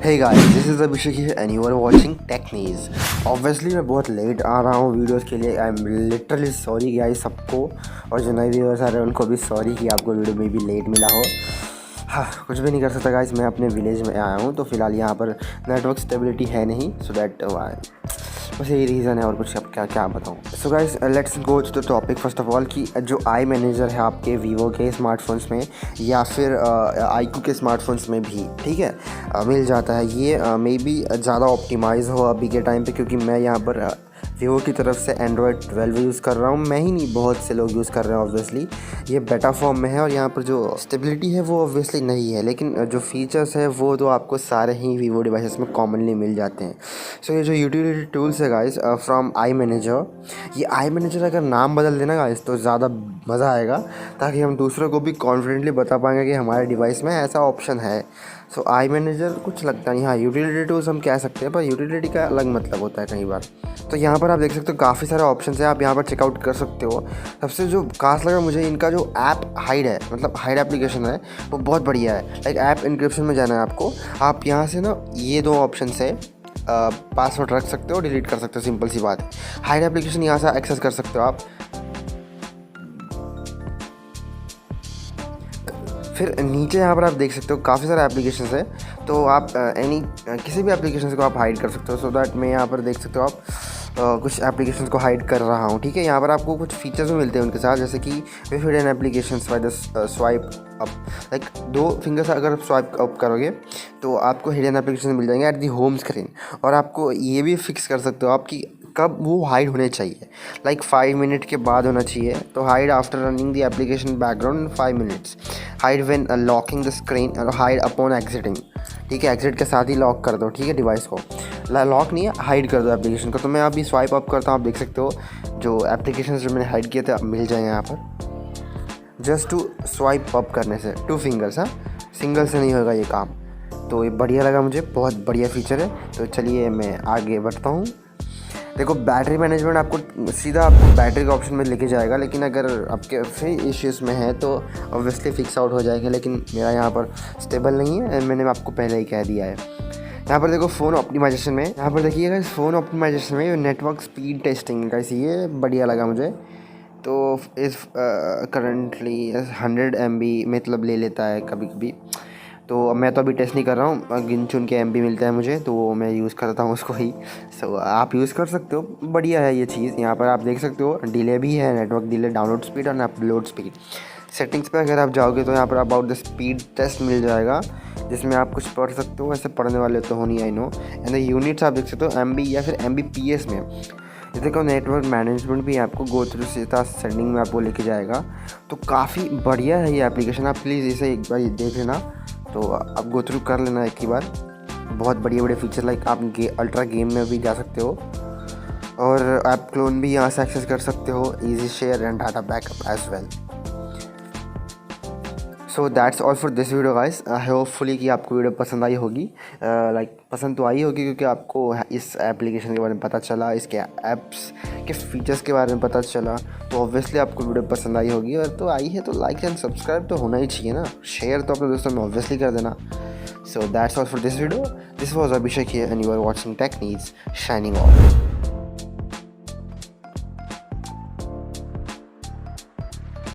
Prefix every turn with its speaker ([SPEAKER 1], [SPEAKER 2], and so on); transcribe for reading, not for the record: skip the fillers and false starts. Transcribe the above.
[SPEAKER 1] Hey guys, this is Abhishek here and you are watching Tech News. Obviously मैं बहुत late आ रहा हूँ videos के लिए. I am literally sorry guys सबको, और जो नए व्यूअर्स आ रहे हैं उनको भी सॉरी कि आपको वीडियो में भी लेट मिला हो. हाँ, कुछ भी नहीं कर सकता गाइस. मैं अपने विलेज में आया हूँ तो फ़िलहाल यहाँ पर नेटवर्क स्टेबिलिटी है नहीं, सो दैट बस यही रीज़न है और कुछ अब क्या बताऊँ. So guys let's go to the topic. First of all कि जो आई मैनेजर है आपके वीवो के स्मार्टफोन्स में या फिर iQOO के स्मार्टफोन्स में भी ठीक है मिल जाता है. ये मे बी ज़्यादा ऑप्टिमाइज़ हो अभी के टाइम पे, क्योंकि मैं यहाँ पर वीवो की तरफ से एंड्रॉयड 12 यूज़ कर रहा हूँ. मैं ही नहीं, बहुत से लोग यूज़ कर रहे हैं. ऑब्वियसली ये बेटा फॉर्म में है और यहाँ पर जो स्टेबिलिटी है वो ऑब्वियसली नहीं है, लेकिन जो फीचर्स है वो तो आपको सारे ही वीवो डिवाइसेस में कॉमनली मिल जाते हैं. सो ये जो यूटिलिटी टूल्स है गाइस फ्रॉम आई मैनेजर, ये आई मैनेजर अगर नाम बदल देना गाइस तो ज़्यादा मज़ा आएगा, ताकि हम दूसरों को भी कॉन्फिडेंटली बता पाएंगे कि हमारे डिवाइस में ऐसा ऑप्शन है. सो आई मैनेजर कुछ लगता नहीं. हाँ, यूटिलिटी टूल्स हम कह सकते हैं, पर यूटिलिटी का अलग मतलब होता है कई बार. तो यहाँ पर आप देख सकते हो काफ़ी सारे ऑप्शंस हैं, आप यहाँ पर चेकआउट कर सकते हो. सबसे जो खास लगा मुझे इनका जो ऐप हाइड है, मतलब हाइड एप्लीकेशन है, वो बहुत बढ़िया है. लाइक ऐप इनक्रिप्शन में जाना है आपको. आप यहाँ से ना ये दो ऑप्शन से पासवर्ड रख सकते हो, डिलीट कर सकते हो. सिंपल सी बात है. हाइड एप्लीकेशन यहाँ से एक्सेस कर सकते हो आप. फिर नीचे यहाँ पर आप देख सकते हो काफ़ी सारे एप्लीकेशंस है, तो आप किसी भी एप्लीकेशन को आप हाइड कर सकते हो. सो दैट मैं यहाँ पर देख सकते हो आप कुछ एप्लीकेशंस को हाइड कर रहा हूँ. ठीक है, यहाँ पर आपको कुछ फीचर्स भी मिलते हैं उनके साथ, जैसे कि with hidden applications by the swipe up. Like 2 fingers अगर आप स्वाइप अप करोगे तो आपको हिडन एप्लीकेशन मिल जाएंगे एट दी होम स्क्रीन. और आपको ये भी फिक्स कर सकते हो आप कि कब वो हाइड होने चाहिए. लाइक 5 मिनट के बाद होना चाहिए. तो hide after running the application background in 5 minutes, hide when locking the screen, और हाइड अपॉन एग्जिटिंग. ठीक है, एग्जिट के साथ ही लॉक कर दो. ठीक है, डिवाइस को लॉक नहीं है, हाइड कर दो एप्लीकेशन को. तो मैं अभी स्वाइप अप करता हूँ, आप देख सकते हो जो एप्लीकेशन जो मैंने हाइड किए थे मिल जाए यहाँ पर. जस्ट टू स्वाइप अप करने से 2 फिंगर्स. हाँ, सिंगल से नहीं होगा ये काम. तो ये बढ़िया लगा मुझे, बहुत बढ़िया फीचर है. तो चलिए मैं आगे बढ़ता हूँ. देखो बैटरी मैनेजमेंट आपको सीधा आपको बैटरी के ऑप्शन में लेके जाएगा, लेकिन अगर आपके फिर इश्यूज़ में है तो ऑब्वियसली फिक्स आउट हो जाएगा. लेकिन मेरा यहाँ पर स्टेबल नहीं है, मैंने आपको पहले ही कह दिया है. यहाँ पर देखो फ़ोन ऑप्टिमाइजेशन में, यहाँ पर देखिएगा फ़ोन ऑप्टिमाइजेशन में नेटवर्क स्पीड टेस्टिंग का, ये बढ़िया लगा मुझे. तो इस करंटली 100 MB मतलब ले लेता है कभी कभी. तो मैं तो अभी टेस्ट नहीं कर रहा हूँ, गिन चुन के MB मिलता है मुझे, तो मैं यूज़ करता हूँ उसको ही. सो आप यूज़ कर सकते हो, बढ़िया है ये चीज़. यहाँ पर आप देख सकते हो डिले भी है, नेटवर्क डिले, डाउनलोड स्पीड और अपलोड स्पीड. सेटिंग्स पे अगर आप जाओगे तो यहाँ पर अबाउट द स्पीड टेस्ट मिल जाएगा, जिसमें आप कुछ पढ़ सकते हो. वैसे पढ़ने वाले तो हो नहीं, I know. And the units आप देख सकते हो MB या फिर MBPS में. ये देखो नेटवर्क मैनेजमेंट भी आपको गो थ्रू सीधा सेटिंग में आपको लेके जाएगा. तो काफ़ी बढ़िया है ये एप्लीकेशन. आप प्लीज़ इसे एक बार देख लेना, तो आप गो थ्रू कर लेना एक ही बार. बहुत बढ़िया फीचर. लाइक आप अल्ट्रा गेम में भी जा सकते हो, और ऐप क्लोन भी यहाँ से एक्सेस कर सकते हो. Easy share and data backup as well. So that's all for this video guys. Hopefully कि आपको वीडियो पसंद आई होगी. लाइक पसंद तो आई होगी, क्योंकि आपको इस एप्लीकेशन के बारे में पता चला, इसके ऐप्स के फीचर्स के बारे में पता चला. तो ऑब्वियसली आपको वीडियो पसंद आई होगी, और तो आई है तो लाइक एंड सब्सक्राइब तो होना ही चाहिए ना. शेयर तो अपने दोस्तों में ऑब्वियसली कर देना. So that's all for this video. This was Abhishek here and you are watching Tech Needs. Signing of.